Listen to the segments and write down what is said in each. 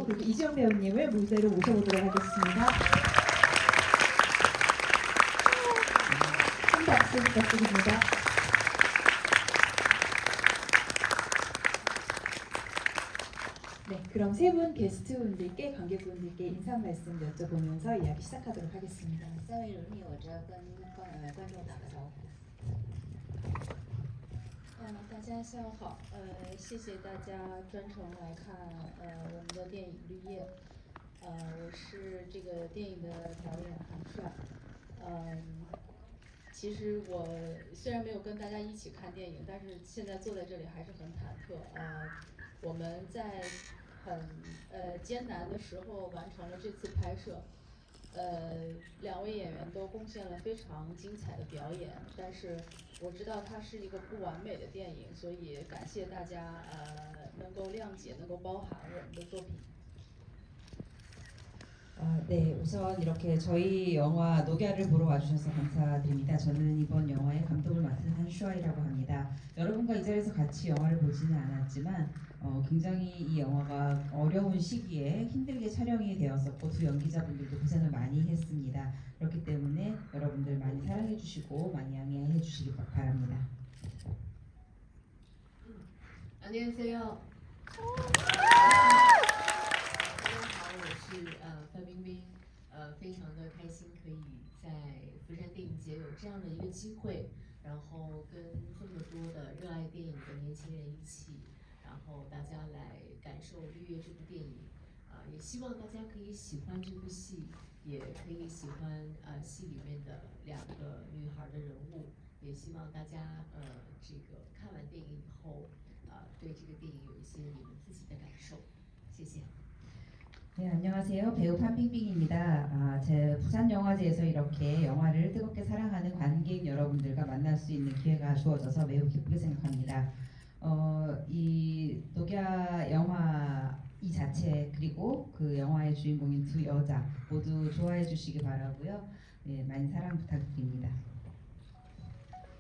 배우 그리고 이지영 배우님을 무대로 모셔보도록 하겠습니다. 큰 박수 부탁드립니다. 네, 그럼 세 분 게스트분들께 관객분들께 인사 말씀 여쭤보면서 이야기 시작하도록 하겠습니다. 3位有请我这跟观众打个招呼。大家下午好，谢谢大家专程来看我们的电影《绿叶》，我是这个电影的导演韩帅，其实我虽然没有跟大家一起看电影，但是现在坐在这里还是很忐忑。我们在很艰难的时候完成了这次拍摄，两位演员都贡献了非常精彩的表演，但是我知道它是一个不完美的电影，所以感谢大家能够谅解，能够包涵我们的作品。 네, 우선 이렇게 저희 영화 녹야를 보러 와주셔서 감사드립니다. 저는 이번 영화의 감독을 맡은 한슈아이라고 합니다. 여러분과 이 자리에서 같이 영화를 보지는 않았지만 굉장히 이 영화가 어려운 시기에 힘들게 촬영이 되었었고 두 연기자분들도 고생을 많이 했습니다. 그렇기 때문에 여러분들 많이 사랑해 주시고 많이 양해해 주시기 바랍니다. 안녕하세요. 我是范冰冰，非常的开心可以在釜山电影节有这样的一个机会，然后跟这么多的热爱电影的年轻人一起，然后大家来感受《绿叶》这部电影，也希望大家可以喜欢这部戏，也可以喜欢戏里面的两个女孩的人物，也希望大家这个看完电影以后，对这个电影有一些你们自己的感受，谢谢。 네, 안녕하세요. 배우 판빙빙입니다. 제 부산영화제에서 이렇게 영화를 뜨겁게 사랑하는 관객 여러분들과 만날 수 있는 기회가 주어져서 매우 기쁘게 생각합니다. 이 녹야 영화 이 자체 그리고 그 영화의 주인공인 두 여자 모두 좋아해 주시기 바라고요. 네, 많이 사랑 부탁드립니다.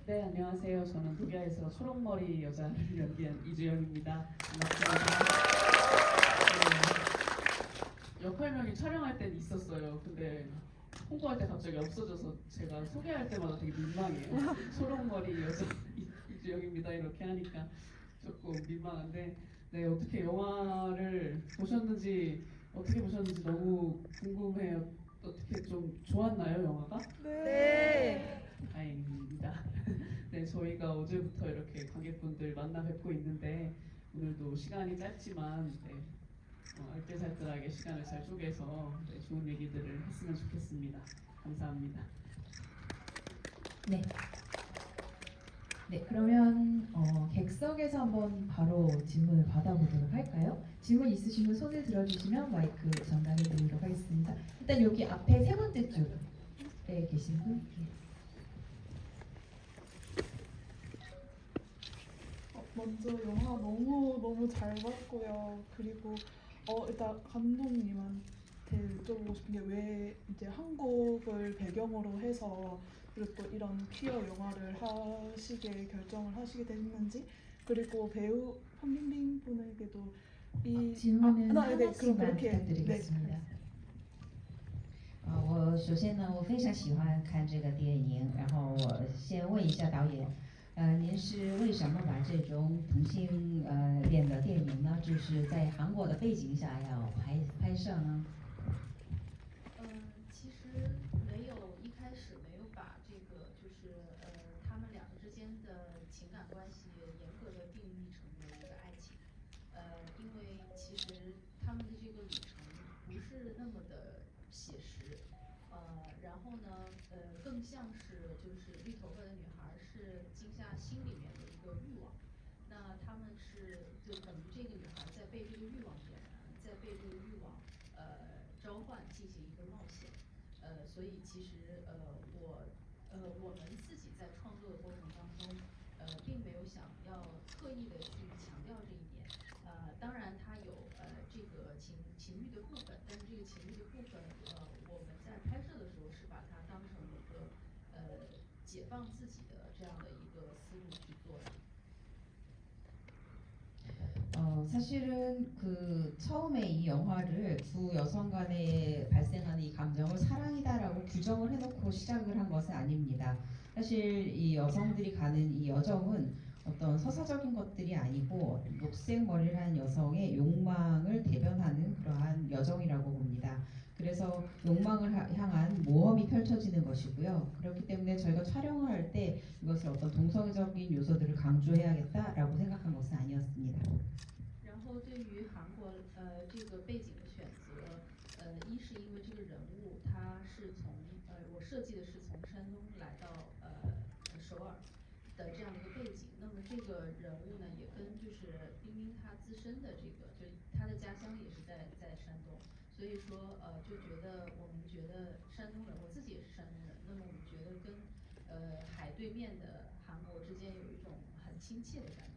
네, 안녕하세요. 저는 녹야에서 초록머리 여자를 연기한 이주영입니다. 반갑습니다. 역할명이 촬영할 땐 있었어요. 근데 홍보할 때 갑자기 없어져서 제가 소개할 때마다 되게 민망해요. 초록머리 여자 이주영입니다 이렇게 하니까 조금 민망한데, 네, 어떻게 영화를 보셨는지 어떻게 보셨는지 너무 궁금해요. 어떻게 좀 좋았나요, 영화가? 네. 다행입니다. 네, 저희가 어제부터 이렇게 관객분들 만나 뵙고 있는데 오늘도 시간이 짧지만 알뜰살뜰하게 시간을 잘 쪼개서 좋은 얘기들을 했으면 좋겠습니다. 감사합니다. 네. 네, 그러면 객석에서 한번 바로 질문을 받아보도록 할까요? 질문 있으시면 손을 들어주시면 마이크 전달해드리도록 하겠습니다. 일단 여기 앞에 세 번째 줄에 계신 분. 먼저 영화 너무 잘 봤고요. 그리고 일단 감독님한테 여쭤보고 싶은 게 왜 이제 한국을 배경으로 해서 그리고 또 이런 퀴어 영화를 하시게 결정을 하시게 됐는지, 그리고 배우 판빙빙 분에게도 이 질문은 네, 하나씩만 그럼 그렇게 부탁드리겠습니다. 我首先呢，我非常喜欢看这个电影，然后我先问一下导演，您是为什么把这种同性恋的电影呢，就是在韩国的背景下要拍摄呢？其实没有一开始没有把这个就是他们两个之间的情感关系严格的定义成为一个爱情，因为其实他们的这个旅程不是那么的写实，然后呢更像是就是绿头发的女孩是金夏心里面的一个欲望，那他们是就等于这个女孩在被这个欲望点燃，在被这个欲望召唤进行一个冒险，所以其实我们自己在创作的过程当中，并没有想要刻意的去强调这一点，当然它有这个情欲的部分，但是这个情欲的部分，我们在拍摄的时候是把它当成一个解放自己的这样的一个思路去做的。 사실은 그 처음에 이 영화를 두 여성 간에 발생하는 이 감정을 사랑이다라고 규정을 해놓고 시작을 한 것은 아닙니다. 사실 이 여성들이 가는 이 여정은 어떤 서사적인 것들이 아니고 녹색 머리를 한 여성의 욕망을 대변하는 그러한 여정이라고 봅니다. 그래서 욕망을 향한 모험이 펼쳐지는 것이고요. 그렇기 때문에 저희가 촬영을 할 때 이것을 어떤 동성애적인 요소들을 강조해야겠다라고 생각한 것은 아니었습니다. 然后对于韩国这个背景的选择，一是因为这个人物他是从我设计的是从山东来到首尔的这样的一个背景，那么这个人物呢也跟就是冰冰她自身的这个就她的家乡也是在山东，所以说就觉得我们觉得山东人，我自己也是山东人，那么我们觉得跟海对面的韩国之间有一种很亲切的感觉。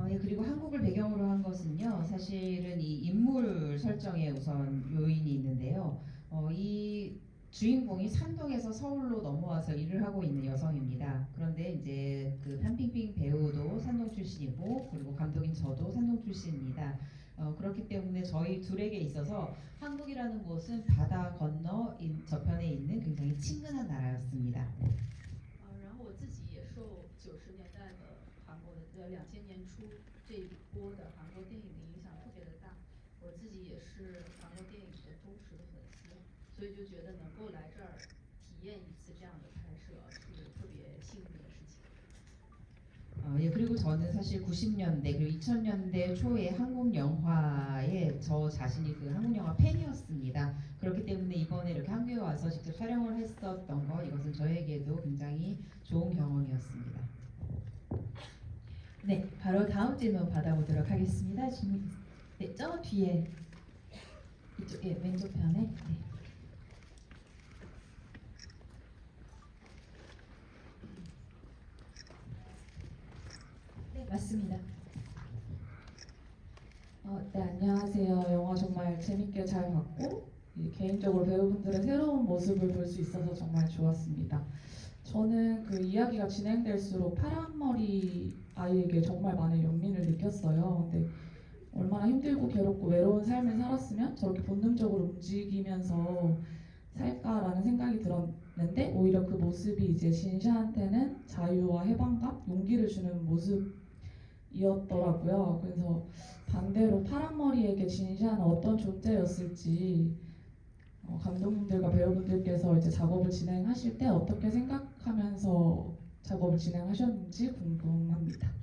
예, 그리고 한국을 배경으로 한 것은요, 사실은 이 인물 설정에 우선 요인이 있는데요. 이 주인공이 산동에서 서울로 넘어와서 일을 하고 있는 여성입니다. 그런데 이제 그 판빙빙 배우도 산동 출신이고, 그리고 감독인 저도 산동 출신입니다. 그렇기 때문에 저희 둘에게 있어서 한국이라는 곳은 바다 건너 저편에 있는 굉장히 친근한 나라였습니다. 然后我自己也受90年代的韩国的2000年初这一波的韩国电影的影响特别的大，我自己也是韩国电影的忠实的粉丝，所以就觉得能够来这儿体验一次这样的拍摄是特别幸运的事情。 예, 그리고 저는 사실 90년대 그리고 2000년대 초에 한국 영화에 저 자신이 그 한국 영화 팬이었습니다. 그렇기 때문에 이번에 이렇게 한국에 와서 직접 촬영을 했었던 거 이것은 저에게도 굉장히 좋은 경험이었습니다. 네, 바로 다음 질문 받아보도록 하겠습니다. 질문 네, 저 뒤에 이쪽 왼쪽 편에 네. 네, 맞습니다. 네, 안녕하세요. 영화 정말 재밌게 잘 봤고 개인적으로 배우분들의 새로운 모습을 볼 수 있어서 정말 좋았습니다. 저는 그 이야기가 진행될수록 파란머리 아이에게 정말 많은 연민을 느꼈어요. 근데 얼마나 힘들고 괴롭고 외로운 삶을 살았으면 저렇게 본능적으로 움직이면서 살까라는 생각이 들었는데 오히려 그 모습이 이제 진샤한테는 자유와 해방감, 용기를 주는 모습이었더라고요. 그래서 반대로 파란머리에게 진샤는 어떤 존재였을지 감독님들과 배우분들께서 이제 작업을 진행하실 때 어떻게 생각하면서 작업을 진행하셨는지 궁금합니다.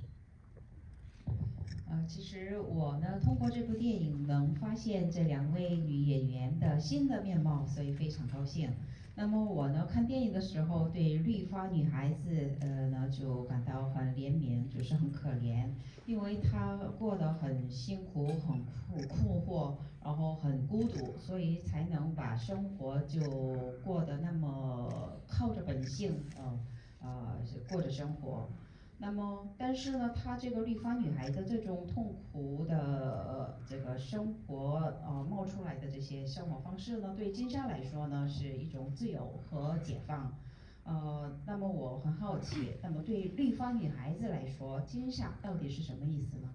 其实我呢，通过这部电影能发现这两位女演员的新的面貌，所以非常高兴。那么我呢，看电影的时候对绿发女孩子呢就感到很怜悯，就是很可怜，因为她过得很辛苦、很困惑，然后很孤独，所以才能把生活就过得那么靠着本性过着生活。 那么，但是呢，她这个绿发女孩的这种痛苦的这个生活冒出来的这些生活方式呢，对金莎来说呢是一种自由和解放。那么我很好奇，那么对绿发女孩子来说，金莎到底是什么意思呢？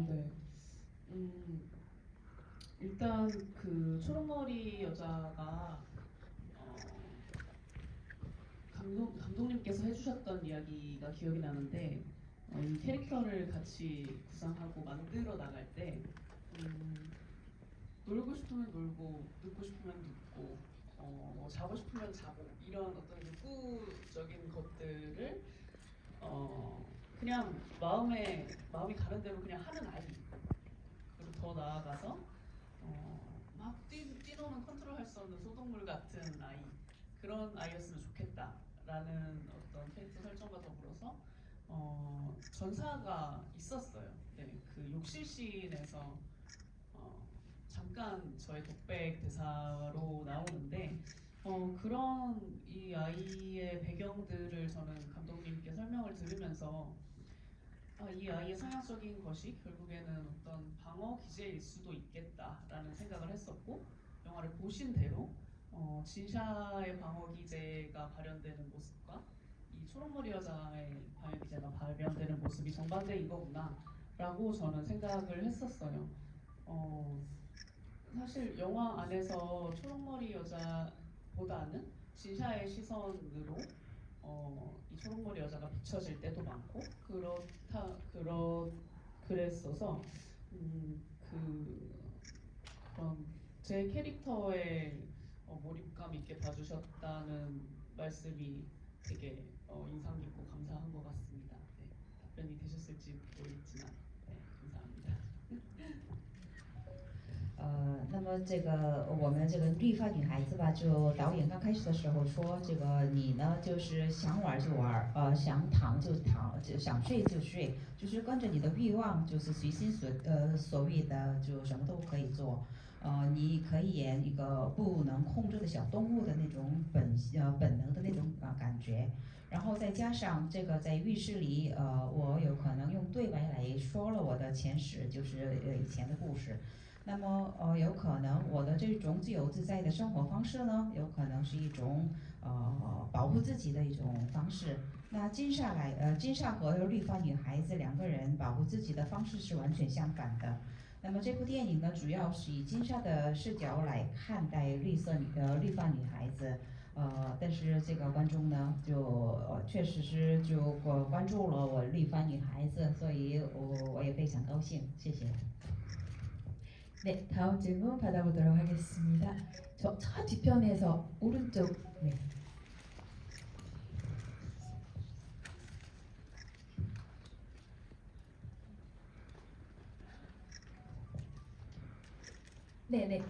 네. 일단 그 초록머리 여자가 감독님께서 해주셨던 이야기가 기억이 나는데 이 캐릭터를 같이 구상하고 만들어 나갈 때 놀고 싶으면 놀고 눕고 싶으면 눕고 뭐 자고 싶으면 자고 이런 어떤 욕구적인 것들을 그냥 마음이 가는 대로 그냥 하는 아이. 그리고 더 나아가서 막 뛰노는 컨트롤할 수 없는 소동물 같은 아이. 그런 아이였으면 좋겠다라는 어떤 캐릭터 설정과 더불어서 전사가 있었어요. 네, 그 욕실씬에서 잠깐 저의 독백 대사로 나오는데 그런 이 아이의 배경들을 저는 감독님께 설명을 들으면서 이 아이의 성향적인 것이 결국에는 어떤 방어 기제일 수도 있겠다라는 생각을 했었고 영화를 보신 대로 진샤의 방어 기제가 발현되는 모습과 이 초록머리 여자의 방어 기제가 발현되는 모습이 정반대인 거구나라고 저는 생각을 했었어요. 사실 영화 안에서 초록머리 여자보다는 진샤의 시선으로 이 초록머리 여자가 비춰질 때도 많고 그랬어서 그런 제 캐릭터에 몰입감 있게 봐주셨다는 말씀이 되게 인상 깊고 감사한 것 같습니다. 네, 답변이 되셨을지 모르겠지만 네, 감사합니다. 那么这个我们这个绿发女孩子吧，就导演刚开始的时候说，这个你呢就是想玩就玩，想躺就躺，就想睡就睡，就是跟着你的欲望，就是随心所欲的，就什么都可以做。你可以演一个不能控制的小动物的那种本能的那种感觉，然后再加上这个在浴室里，我有可能用对白来说了我的前世，就是以前的故事。那么有可能我的这种自由自在的生活方式呢，有可能是一种保护自己的一种方式。那金莎和绿发女孩子两个人保护自己的方式是完全相反的。那么这部电影呢，主要是以金莎的视角来看待绿发女孩子。但是这个观众呢，就确实是就关注了我绿发女孩子，所以我也非常高兴，谢谢。 네, 다음 질문 받아보도록 하겠습니다. 저 뒤편에서 오른쪽. 네. 네네.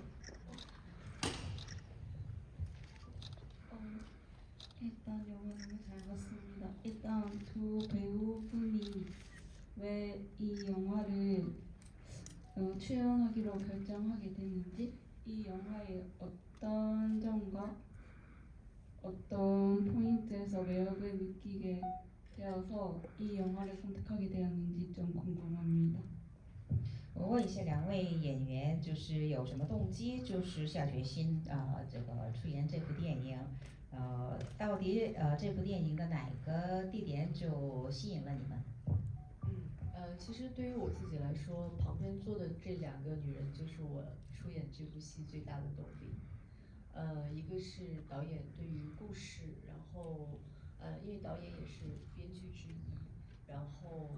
일단 영화 너무 잘 봤습니다. 일단 두 배우분이 왜 이 영화를 출연하기로 결정하게 됐는지, 이 영화의 어떤 점과 어떤 포인트에서 매력을 느끼게 되어서 이 영화를 선택하게 되었는지 좀 궁금합니다. 我问一下两位演员，就是有什么动机，就是下决心这个出演这部电影？到底这部电影的哪个地点就吸引了你们？其实对于我自己来说，旁边坐的这两个女人就是我出演这部戏最大的动力。一个是导演对于故事，然后因为导演也是编剧之一，然后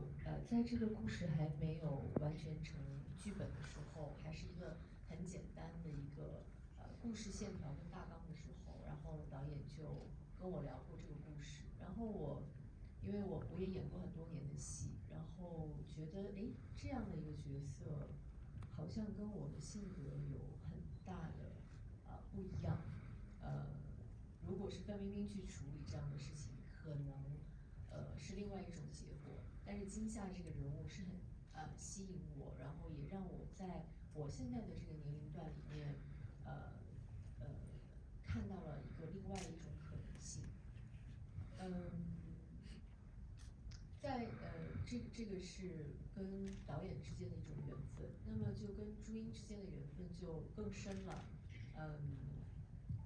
在这个故事还没有完全成剧本的时候，还是一个很简单的一个故事线条跟大纲的时候，然后导演就跟我聊过这个故事，然后因为我也演过很多年的戏，然后觉得这样的一个角色，好像跟我的性格有很大的不一样。如果是范冰冰去处理这样的事情，可能是另外一种结果。但是金夏这个人物是很吸引我，然后也让我在我现在的这个年龄段里面，看到了一个另外一种可能性。在这个是跟导演之间的一种缘分，那么就跟朱茵之间的缘分就更深了。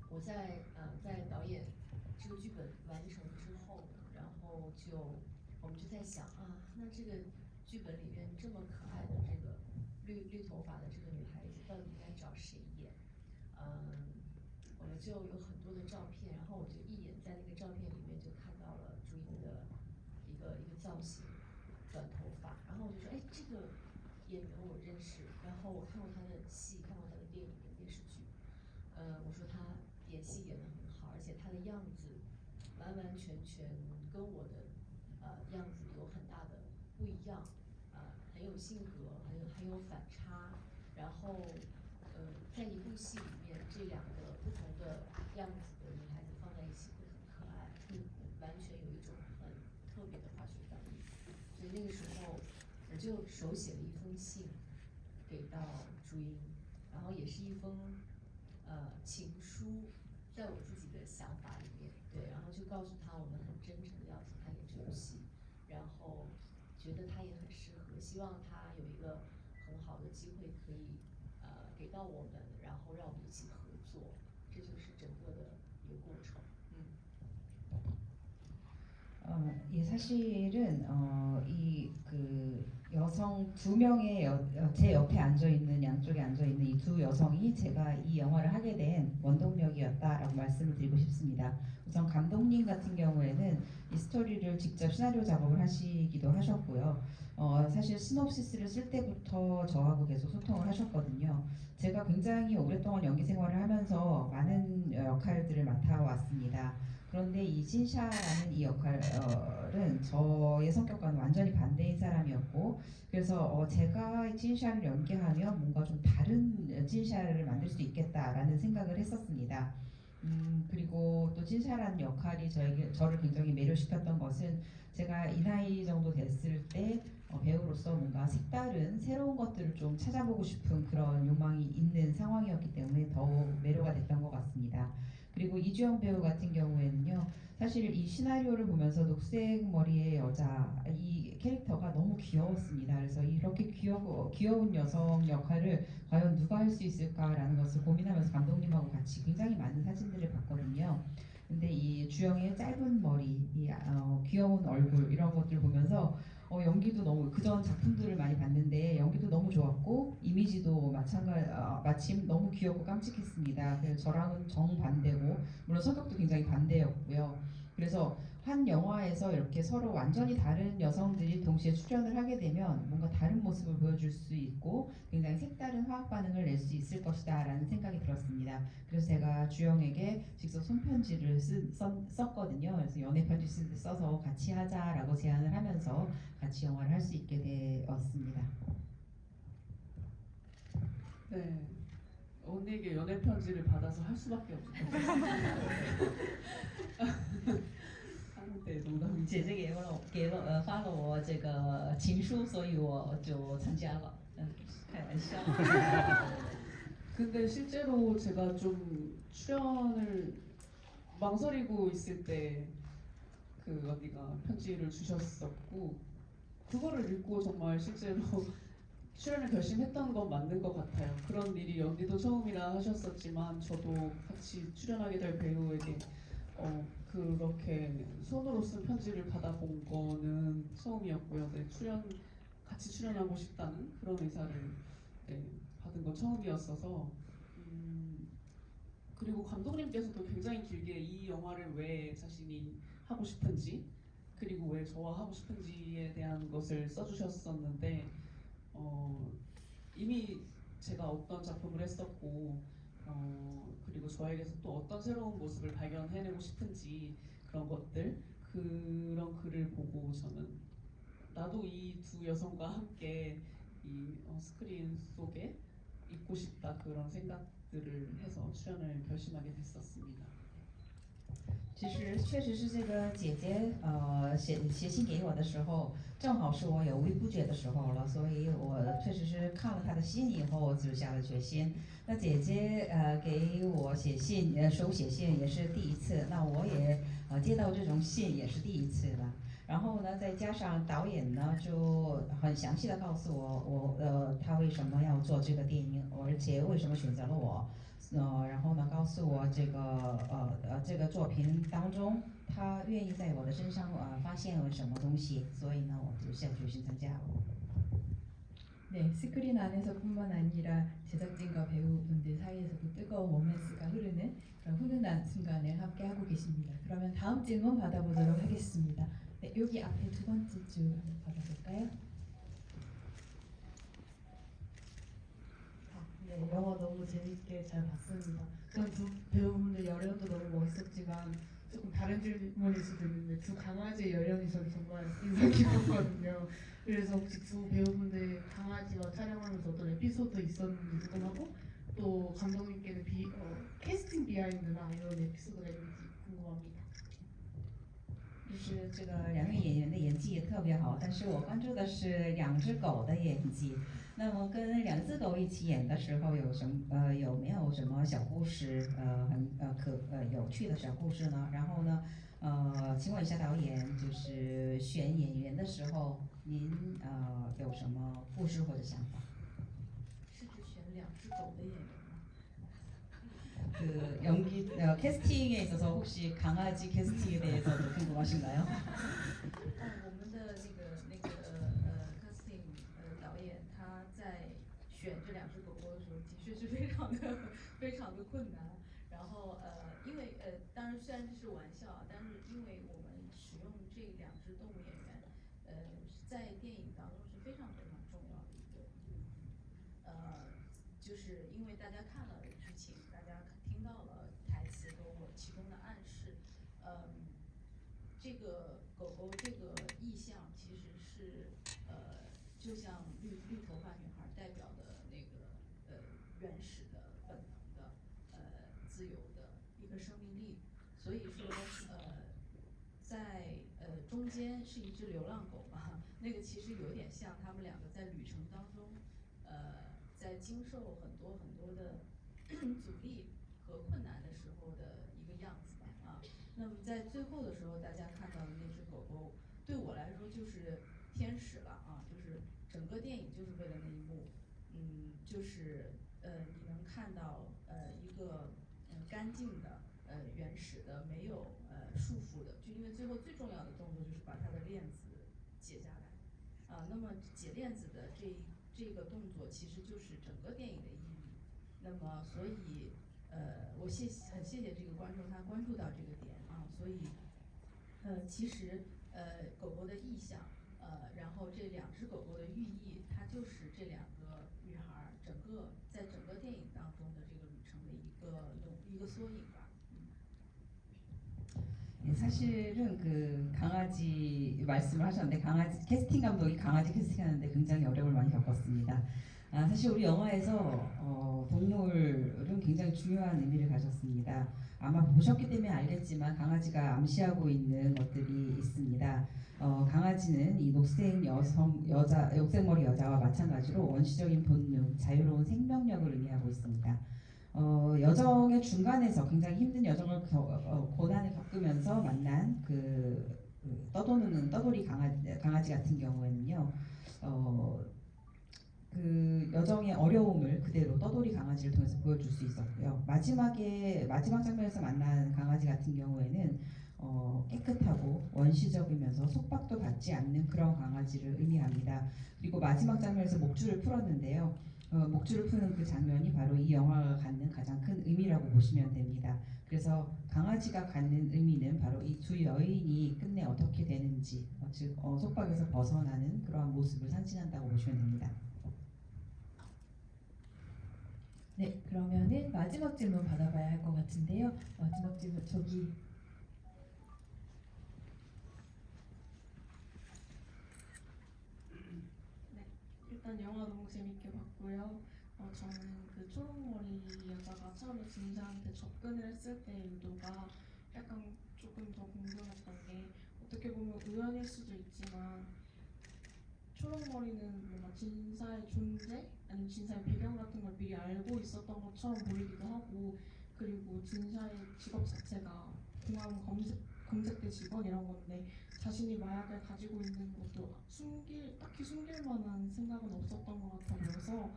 我在导演这个剧本完成之后呢，然后我们就在想那这个剧本里面这么可爱的这个绿头发的这个女孩子，到底应该找谁演？我们就有很多的照片，然后我就一眼在那个照片里面就看到了朱茵的一个造型，短头发，然后我就说，这个演员我认识，然后我看过他的戏，看过他的电影跟电视剧，我说他演戏演得很好，而且他的样子完完全全跟我的样子有很大的不一样，很有性格，很有反差，然后在一部戏里面，这两个不同的样子的女孩子放在一起会很可爱，会完全有一种很特别的化学反应。所以那个时候，我就手写了一封信给到朱茵，然后也是一封情书，在我自己的想法里面，对，然后就告诉她我们很真诚的邀请她演这部戏，然后觉得她也很适合，希望她有一个很好的机会可以给到我们，然后让我们一起合作，这就是整个的一个过程。 예, 사실은 이 그 여성 두 명의 제 옆에 앉아 있는 양쪽에 앉아 있는 이 두 여성이 제가 이 영화를 하게 된 원동력이었다라고 말씀을 드리고 싶습니다. 우선 감독님 같은 경우에는 이 스토리를 직접 시나리오 작업을 하시기도 하셨고요. 사실 시놉시스를 쓸 때부터 저하고 계속 소통을 하셨거든요. 제가 굉장히 오랫동안 연기 생활을 하면서 많은 역할들을 맡아왔습니다. 그런데 이 진샤라는 이 역할은 저의 성격과는 완전히 반대인 사람이었고, 그래서 제가 진샤를 연기하면 뭔가 좀 다른 진샤를 만들 수 있겠다라는 생각을 했었습니다. 그리고 또 진샤라는 역할이 저를 굉장히 매료시켰던 것은 제가 이 나이 정도 됐을 때 배우로서 뭔가 색다른 새로운 것들을 좀 찾아보고 싶은 그런 욕망이 있는 상황이었기 때문에 더욱 매료가 됐던 것 같습니다. 그리고 이주영 배우 같은 경우에는요, 사실 이 시나리오를 보면서 녹색 머리의 여자 이 캐릭터가 너무 귀여웠습니다. 그래서 이렇게 귀여운 여성 역할을 과연 누가 할 수 있을까라는 것을 고민하면서 감독님하고 같이 굉장히 많은 사진들을 봤거든요. 근데 이 주영의 짧은 머리, 이 귀여운 얼굴 이런 것들 보면서 연기도 너무 그전 작품들을 많이 봤는데 연기도 너무 좋았고 이미지도 마침 너무 귀엽고 깜찍했습니다. 그래서 저랑은 정반대고 물론 성격도 굉장히 반대였고요. 그래서 한 영화에서 이렇게 서로 완전히 다른 여성들이 동시에 출연을 하게 되면 뭔가 다른 모습을 보여줄 수 있고 굉장히 색다른 화학 반응을 낼 수 있을 것이다 라는 생각이 들었습니다. 그래서 제가 주영에게 직접 손편지를 썼거든요. 그래서 연애편지 써서 같이 하자라고 제안을 하면서 같이 영화를 할 수 있게 되었습니다. 네, 언니에게 연애 편지를 받아서 할 수밖에 없었어요. 네, 농담이죠. 姐姐发了我这个情书，所以我就参加了。开玩笑。 근데 실제로 제가 좀 출연을 망설이고 있을 때 그 언니가 편지를 주셨었고 그거를 읽고 정말 실제로 출연을 결심했던 건 맞는 것 같아요. 그런 일이 언니도 처음이라 하셨었지만 저도 같이 출연하게 될 배우에게 그렇게 손으로 쓴 편지를 받아본 거는 처음이었고요. 네, 같이 출연하고 싶다는 그런 의사를 받은 건 처음이었어서 그리고 감독님께서도 굉장히 길게 이 영화를 왜 자신이 하고 싶은지 그리고 왜 저와 하고 싶은지에 대한 것을 써주셨었는데 이미 제가 어떤 작품을 했었고 그리고 저에게서 또 어떤 새로운 모습을 발견해내고 싶은지 그런 것들 그런 글을 보고 저는 나도 이 두 여성과 함께 이 스크린 속에 있고 싶다 그런 생각들을 해서 출연을 결심하게 됐었습니다. 其实确实是这个姐姐写信给我的时候，正好是我有微不觉的时候了，所以我确实是看了她的信以后就下了决心。那姐姐给我写信手写信也是第一次，那我也接到这种信也是第一次了。然后呢，再加上导演呢就很详细的告诉我他为什么要做这个电影，而且为什么选择了我。然后呢，告诉我这个作品当中，他愿意在我的身上发现了什么东西，所以呢，我就下决心参加了。 네, 스크린 안에서뿐만 아니라 제작진과 배우분들 사이에서도 뜨거운 로맨스가 흐르는 그런 훈훈한 순간을 함께 하고 계십니다. 그러면 다음 질문 받아보도록 하겠습니다. 네, 여기 앞에 두 번째 줄 한번 받아볼까요? 네, 영화 너무 재밌게 잘 봤습니다. 전 두 배우분들 열연도 너무 멋있었지만 조금 다른 질문일 수도 있는데 두 강아지의 열연이 전 정말 인상 깊었거든요. 그래서 혹시 두 배우분들 강아지와 촬영하면서 어떤 에피소드 있었는지 궁금하고 또 감독님께는 캐스팅 비하인드나 이런 에피소드가 있는지 궁금합니다. 就是这个两位演员的演技也特别好，但是我关注的是两只狗的演技。那么跟两只狗一起演的时候，有没有什么小故事？有趣的小故事呢？然后呢，请问一下导演，就是选演员的时候，您有什么故事或者想法？是指选两只狗的演员吗？ 그 연기 캐스팅에 있어서 혹시 강아지 캐스팅에 대해서도 궁금하신가요? 我们的casting 导演他在选这两只狗狗的时候，的确是非常的困难。然后因为当然虽然这是玩笑啊，但是因为我们使用这两只动物演员，在电影当中是非常重要的一个就是因为大家看了剧情，大家听到了台词和我其中的暗示，这个狗狗这个意象其实是就像绿头发女孩代表的那个原始的本能的自由的一个生命力，所以说在中间是一只流浪狗嘛，那个其实有点像他们两个在旅程当中在经受很多的阻力和困难的时候的一个样子吧啊。那么在最后的时候，大家看到的那只狗狗，对我来说就是天使了啊，就是整个电影就是为了那一幕，就是你能看到一个干净的原始的没有束缚的，就因为最后最重要的动作就是把它的链子解下来啊。那么解链子的这个动作其实就是整个电影的意义。那么所以我很谢谢这个观众他关注到这个点啊，所以其实狗狗的意象然后这两只狗狗的寓意，它就是这两个女孩在整个电影当中的这个旅程的一个缩影吧。 예, 사실은 그 강아지 말씀을 하셨는데 강아지 캐스팅 감독이 강아지 캐스팅하는데 굉장히 어려움을 많이 겪었습니다. 사실 우리 영화에서 동물은 굉장히 중요한 의미를 가졌습니다. 아마 보셨기 때문에 알겠지만 강아지가 암시하고 있는 것들이 있습니다. 강아지는 이 녹색머리 여자와 마찬가지로 원시적인 본능, 자유로운 생명력을 의미하고 있습니다. 여정의 중간에서 굉장히 힘든 여정을 고난을 겪으면서 만난 떠도는 떠돌이 강아지 같은 경우에는요, 그 여정의 어려움을 그대로 떠돌이 강아지를 통해서 보여줄 수 있었고요. 마지막 장면에서 만난 강아지 같은 경우에는 깨끗하고 원시적이면서 속박도 받지 않는 그런 강아지를 의미합니다. 그리고 마지막 장면에서 목줄을 풀었는데요. 목줄을 푸는 그 장면이 바로 이 영화가 갖는 가장 큰 의미라고 보시면 됩니다. 그래서 강아지가 갖는 의미는 바로 이 두 여인이 끝내 어떻게 되는지, 즉 속박에서 벗어나는 그러한 모습을 상징한다고 보시면 됩니다. 네, 그러면은 마지막 질문 받아봐야 할 것 같은데요. 마지막 질문 저기. 네, 일단 영화 너무 재밌게 봤고요. 저는 그 초록머리 여자가 처음에 진샤한테 접근을 했을 때 의도가 약간 조금 더 궁금했던 게, 어떻게 보면 우연일 수도 있지만 초록머리는 뭔가 진사의 존재 아니면 진사의 배경 같은 걸 미리 알고 있었던 것처럼 보이기도 하고, 그리고 진사의 직업 자체가 공항 검색대 직원 이런 건데 자신이 마약을 가지고 있는 것도 딱히 숨길 만한 생각은 없었던 것 같아 보여서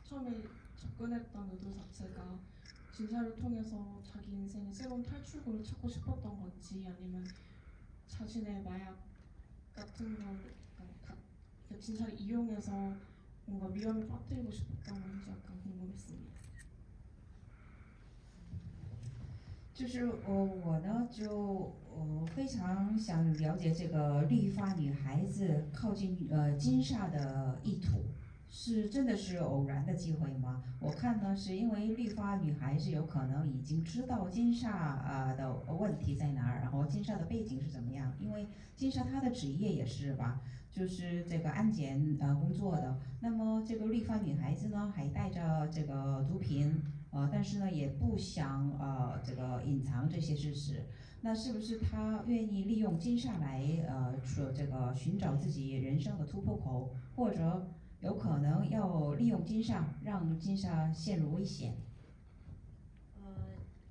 처음에 접근했던 의도 자체가 진사를 통해서 자기 인생의 새로운 탈출구를 찾고 싶었던 건지, 아니면 자신의 마약 같은 걸 진사를 이용해서 뭔가 위험에 빠뜨리고 싶었던 건지 약간 궁금했습니다. 就是我呢就非常想了解这个绿发女孩子靠近金沙的意图，是真的是偶然的机会吗？我看呢是因为绿发女孩是有可能已经知道金沙的问题在哪儿，然后金沙的背景是怎么样，因为金沙她的职业也是吧，就是这个安检工作的。那么这个绿发女孩子呢还带着这个毒品。但是呢，也不想这个隐藏这些事实。那是不是他愿意利用金沙来说这个寻找自己人生的突破口，或者有可能要利用金沙让金沙陷入危险？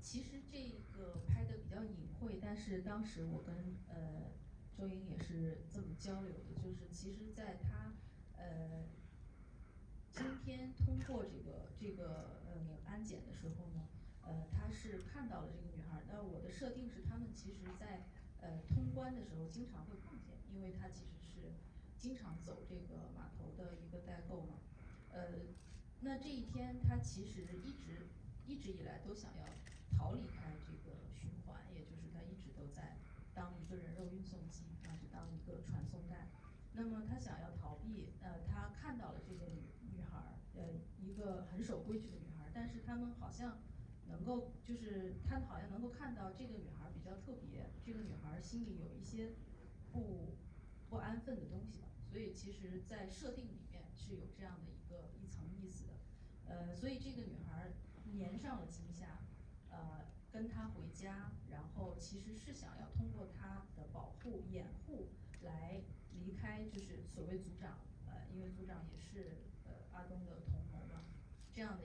其实这个拍的比较隐晦，但是当时我跟周莹也是这么交流的，就是其实在他今天通过安检的时候呢，他是看到了这个女孩儿。那我的设定是，他们其实在通关的时候经常会碰见，因为他其实是经常走这个码头的一个代购嘛。那这一天他其实一直以来都想要逃离开这个循环，也就是他一直都在当一个人肉运送机啊，就当一个传送带。那么他想要逃避，他看到了这个女孩儿，一个很守规矩的女孩儿，但是他们好像他好像能够看到这个女孩儿比较特别，这个女孩儿心里有一些不安分的东西吧，所以其实在设定里面是有这样的一层意思的。所以这个女孩儿粘上了惊吓，跟他回家，然后其实是想要通过他的保护掩护来离开，就是所谓组长，因为组长也是阿东的同谋嘛，这样的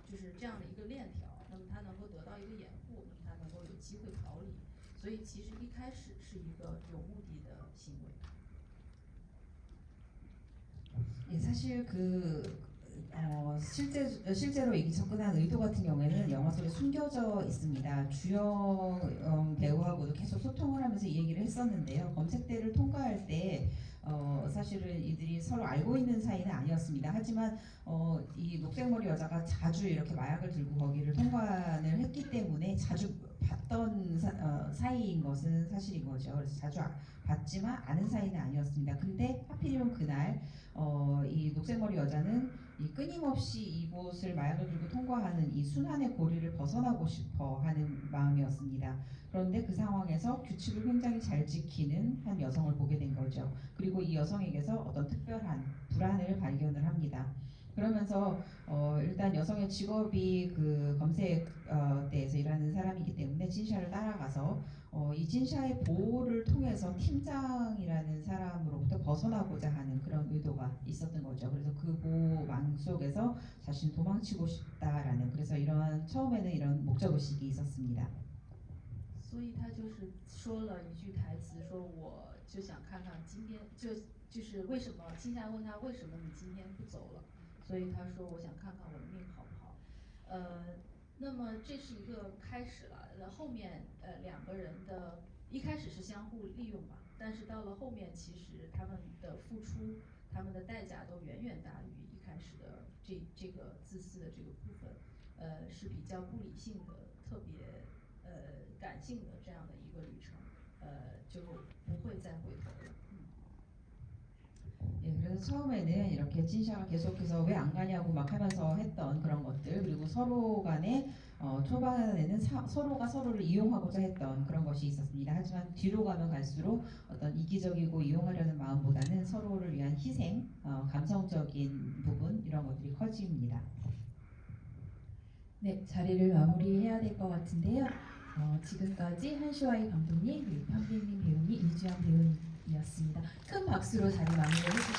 就是这样的一个链条，那么他能够得到一个掩护，那么他能够有机会逃离，所以其实一开始是一个有目的的行为。 예, 사실 실제로 이 접근한 의도 같은 경우에는 영화 속에 숨겨져 있습니다. 주연 배우하고도 계속 소통을 하면서 이 얘기를 했었는데요. 검색대를 통과할 때 사실은 이들이 서로 알고 있는 사이는 아니었습니다. 하지만 이 녹색머리 여자가 자주 이렇게 마약을 들고 거기를 통관을 했기 때문에 자주 봤던 사이인 것은 사실인 거죠. 그래서 자주 봤지만 아는 사이는 아니었습니다. 근데 하필이면 그날 이 녹색머리 여자는 이 끊임없이 이곳을 마약을 들고 통과하는 이 순환의 고리를 벗어나고 싶어 하는 마음이었습니다. 그런데 그 상황에서 규칙을 굉장히 잘 지키는 한 여성을 보게 된 거죠. 그리고 이 여성에게서 어떤 특별한 불안을 발견을 합니다. 그러면서 일단 여성의 직업이 그 검색대에서 일하는 사람이기 때문에 진샤를 따라가서 이 진샤의 보호를 통해서 팀장이라는 사람으로부터 벗어나고자 하는 그런 의도가 있었던 거죠. 그래서 그 보호망 속에서 자신 도망치고 싶다라는, 그래서 처음에는 이런 목적의식이 있었습니다. 所以他就是说了一句台词，说我就想看看今天就是为什么，金夏问他为什么你今天不走了，所以他说我想看看我的命好不好。那么这是一个开始了，后面两个人的一开始是相互利用吧，但是到了后面其实他们的付出，他们的代价都远远大于一开始的这个自私的这个部分，是比较不理性的，特别感性的这样的一个旅程，就不会再回头了。 예, 그래서 처음에는 이렇게 진샤가 계속해서 왜 안 가냐고 막 하면서 했던 그런 것들, 그리고 서로 간에 초반에는 서로가 서로를 이용하고자 했던 그런 것이 있었습니다. 하지만 뒤로 가면 갈수록 어떤 이기적이고 이용하려는 마음보다는 서로를 위한 희생, 감성적인 부분, 이런 것들이 커집니다. 네, 자리를 마무리해야 될 것 같은데요. 지금까지 한슈아이 감독님, 그리고 현빈민 배우님, 이주연 배우님이었습니다. 큰 박수로 자리 마무리해 주시기